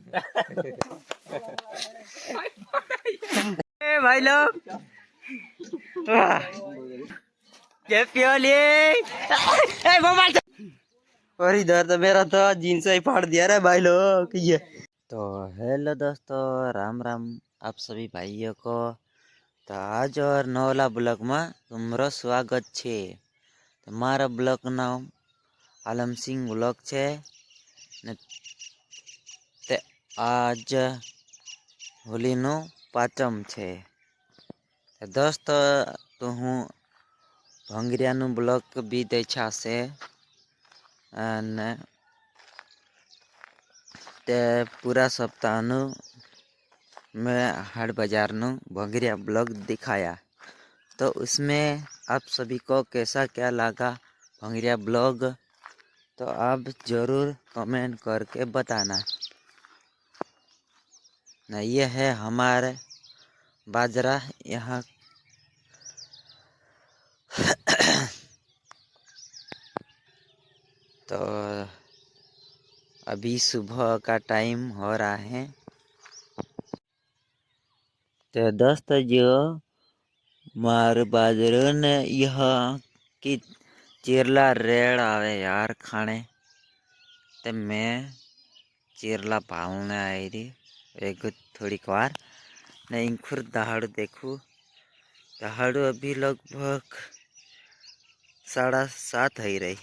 ए भाई लोग ये प्योली और इधर तो मेरा तो जीन्स ही फाड़ दिया रे भाई लोग ये। तो हेलो दोस्तों, राम राम आप सभी भाइयों को। तो आज और नवला ब्लॉग में तुम्हारो स्वागत छे। તમારા બ્લોગ નામ આલમસિંહ બ્લોગ છે ને તે આજ હોલીનું પાંચમ છે। દોસ્તો તો હું ભંગરિયાનું બ્લોગ બી દેખાશે અને તે પૂરા સપ્તાહનું मैं हाट बाजार नु भंगरिया ब्लॉग दिखाया। तो उसमें आप सभी को कैसा क्या लगा भंगरिया ब्लॉग, तो आप ज़रूर कमेंट करके बताना। ना ये है हमारे बाजरा यहाँ तो अभी सुबह का टाइम हो रहा है। तो दोस्त जो मार बाजरे ने यह कि चिरला रेड़ आवे यार खाने, ते मैं चिरला पालने आई थी एक थोड़ी बार ने इंखुर दहाड़ू देखूँ। दहाड़ू अभी लगभग 7:30 ही रही।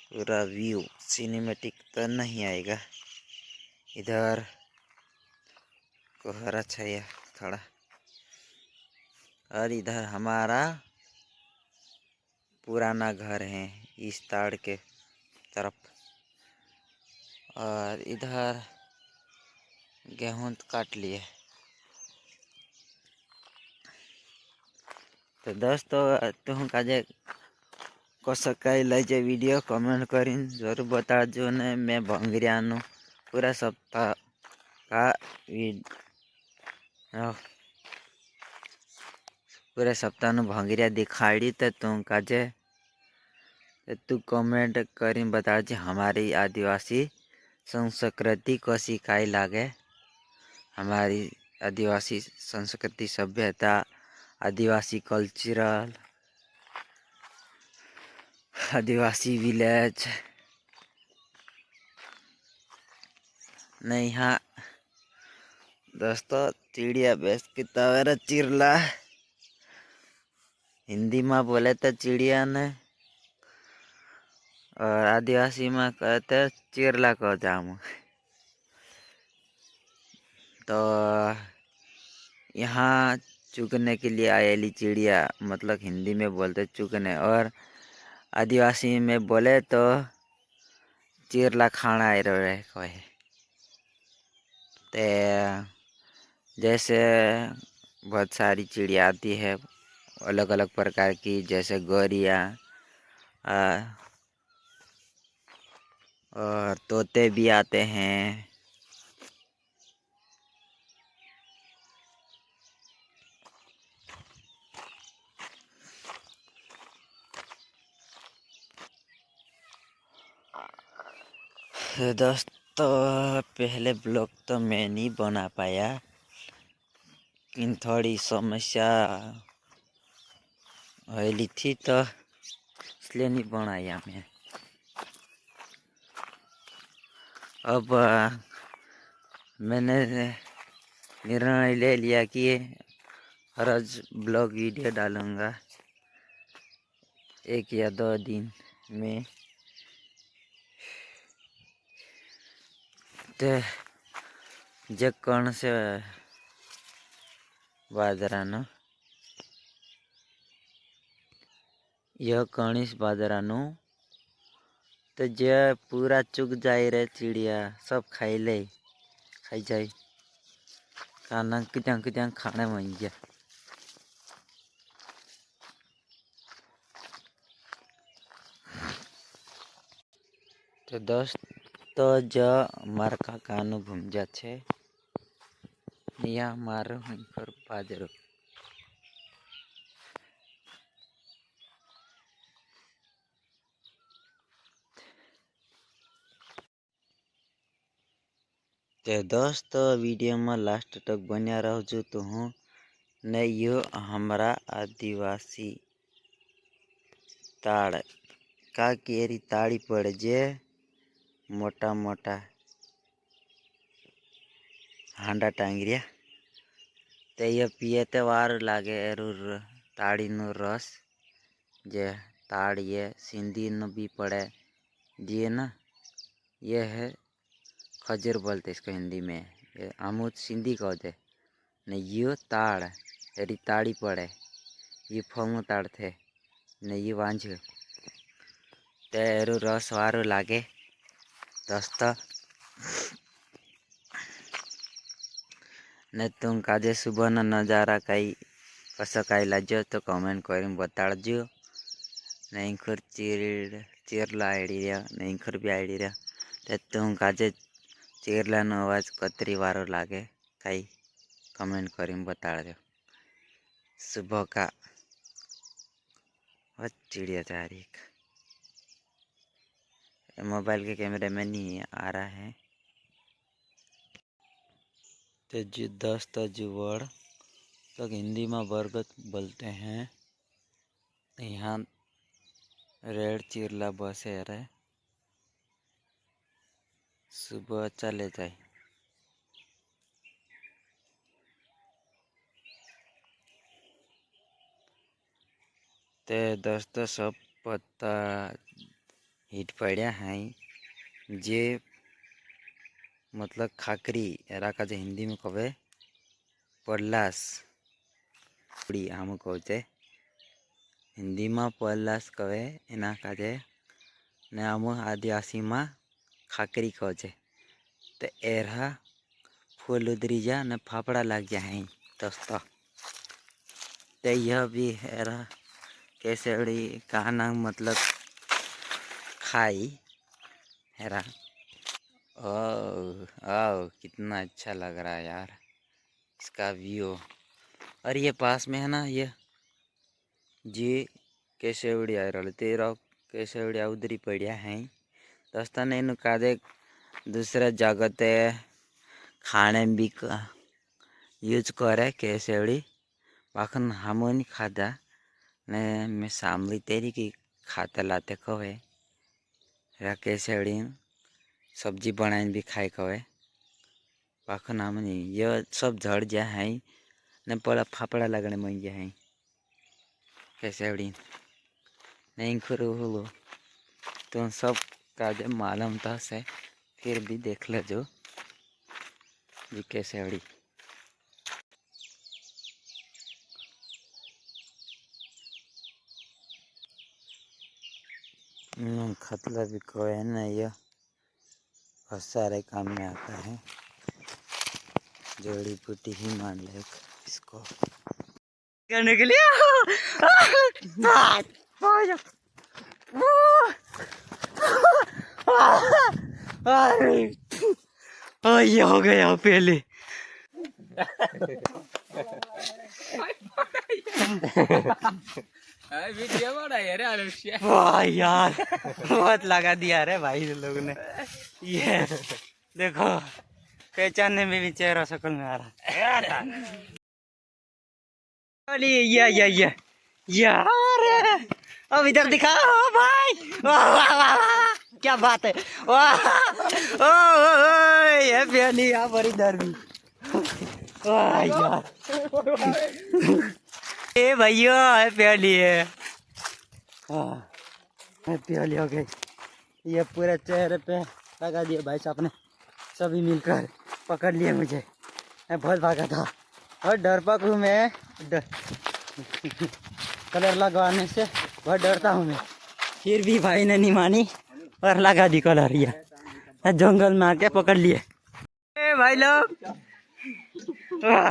पूरा व्यू सिनेमेटिक तो नहीं आएगा, इधर कोहरा छाया थोड़ा, और इधर हमारा पुराना घर है इस ताड़ के तरफ, और इधर गेहूं काट लिए। तो दोस्तों तुम काजे कसकाई लगे वीडियो कमेंट करीन जरूर बताजो ने। मैं भंगरियानु पूरा सप्ताह का पूरे सप्ताह भंगरिया दिखाड़ी। तो तुम काजे तू कमेंट करी बताजे हमारी आदिवासी संस्कृति को सिखाई लागे। हमारी आदिवासी संस्कृति सभ्यता आदिवासी कल्चरल आदिवासी विलेज नहीं। हाँ दोस्तों चिड़िया बेस की तवेरा चिरला हिंदी में बोले तो चिड़िया ने, और आदिवासी में कहते चिरला को जामू। तो यहाँ चुगने के लिए आएली चिड़िया मतलब हिंदी में बोलते चुगने, और आदिवासी में बोले तो चिरला खाना आए रहे कोई। ते जैसे बहुत सारी चिड़िया आती है अलग अलग प्रकार की, जैसे गौरिया और तोते भी आते हैं। दोस्तों पहले ब्लॉग तो मैं नहीं बना पाया, लेकिन थोड़ी समस्या हुई थी तो इसलिए नहीं बनाया मैं। अब मैंने निर्णय ले लिया कि रोज ब्लॉग वीडियो डालूँगा 1 या 2 दिन में। तो जे कौन से बाजरानो यह कणिस बाजरानो तो जे पूरा चुग जाए रे चिड़िया सब खाई ले खाई जाए खाना कित्यां खाने मन गया। तो दोस्तों जो मार काकानु भूमजा छे यहाँ मारो कर बाजरो। તે દોસ્તો વિડીયોમાં લાસ્ટ તક બન્યા રહેજો તો હું ને યો હમારા આદિવાસી તાળ કા કેરી તાળી પડે જે મોટા મોટા હાંડા ટાંગર્યા તે એ પીએ તે વાર લાગે એરું તાળીનો રસ જે ताड़ ये सिंधी न भी पड़े ये ना ये है खजूर बोलते इसको हिंदी में ये आमूद सिंधी कहते ने ये ताड़ एरी ताड़ी पड़े ये फमू ताड़ थे ने ये वांझ तेरु रस वारू लागे दोस्तों ने तुम काजे सुबह न नजारा कई कसो कई लाजो तो कमेंट कर बताड़जो नैंखर चीरला आईडी रहा नैंखर भी आईडी रहा ते तुम काजे चीरला नो अवाज कतरी वारो लागे कई कमेंट कर बता दो। सुबह का बहुत चिड़िया तारीख मोबाइल के कैमरे में नहीं आ रहा है तो जो दोस्त जुवड़ तो हिंदी में बरगद बोलते हैं यहाँ रेड चीरला बस है रे सुबह चले जाए ते दोस्तों सब पत्ता हिट पड़ा है जे मतलब खाकरी एरा का हिंदी में कहे पल्लास आम कहते हिंदी में पल्लास कहे एना काजे ने आम आदिवासी में खाकरी कहते तो एरा फूल उदरी जा ने फाफड़ा लग जाए दोस्तों तो यह भी एरा कैसे कहा नाम मतलब खाई हेरा ओ कितना अच्छा लग रहा है यार इसका व्यू। और ये पास में है ना ये जी कैसे उड़िया तेरा कैसे उड़िया उधरी पड़िया है दोस्तों ने इन कादे दूसरा जगत खाने भी यूज करे कैसे उड़ी बाखन हम नहीं खादा ने मैं सामली तेरी की खाते लाते कहे या कैसे उड़ी सब्जी बनाए भी खाए कहे बाखन हम नहीं ये सब झड़ जा है ने पड़ा फाफड़ा लगने मन जा है कैसे उड़ी नहीं करो हो तो सब का जब मालूम था से फिर भी देख ले जो जी कैसे उड़ी खतला भी कोई ना ये बहुत सारे काम में आता है जड़ी बूटी ही मान ले इसको करने के लिए ये हो गया पहले वाह यार बहुत लगा दिया रे भाई लोग ने ये देखो पहचानने में भी चेहरा शक्ल में आ रहा ये यार अब इधर दिखाओ भाई वाह वाह वाह वाह क्या बात है वाह ओ ये बेनी यहाँ पर इधर भी वाह यार ए भैया प्याली है प्याली हो गई ये पूरे चेहरे पे लगा दिया भाई साहब ने सभी मिलकर पकड़ लिए मुझे मैं बहुत भागा था और डरपोक हूँ मैं कलर लगवाने से बहुत डरता हूँ मैं फिर भी भाई ने नहीं मानी और लगा दी कलर ये जंगल में आके पकड़ लिए ए भाई लोग और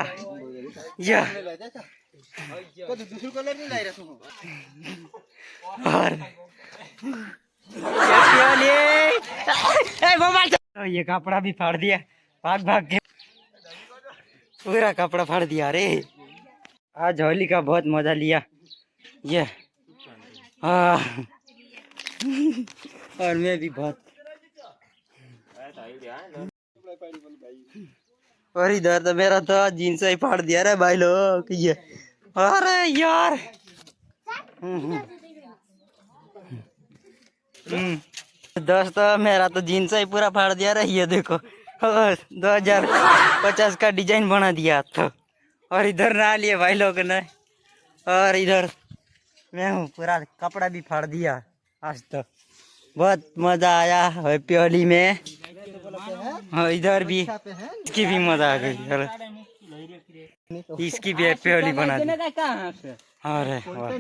ये कपड़ा भी फाड़ दिया भाग भाग के पूरा कपड़ा फाड़ दिया रे। आज होली का बहुत मजा लिया ये और मैं भी बहुत और इधर तो मेरा तो जीन्स ही फाड़ दिया रे भाई लोग ये। अरे यार दोस्तों मेरा तो जीन्स ही पूरा फाड़ दिया रे। ये देखो 2050 का डिजाइन बना दिया तो। और इधर ना लिए भाई लोग ने। और इधर मैं हूँ पूरा कपड़ा भी फाड़ दिया आज तो। बहुत मजा आया हैप्पी होली में। हाँ इधर भी इसकी भी मजा आ गई। इसकी भी हैप्पी होली बना दी। अरे वाह।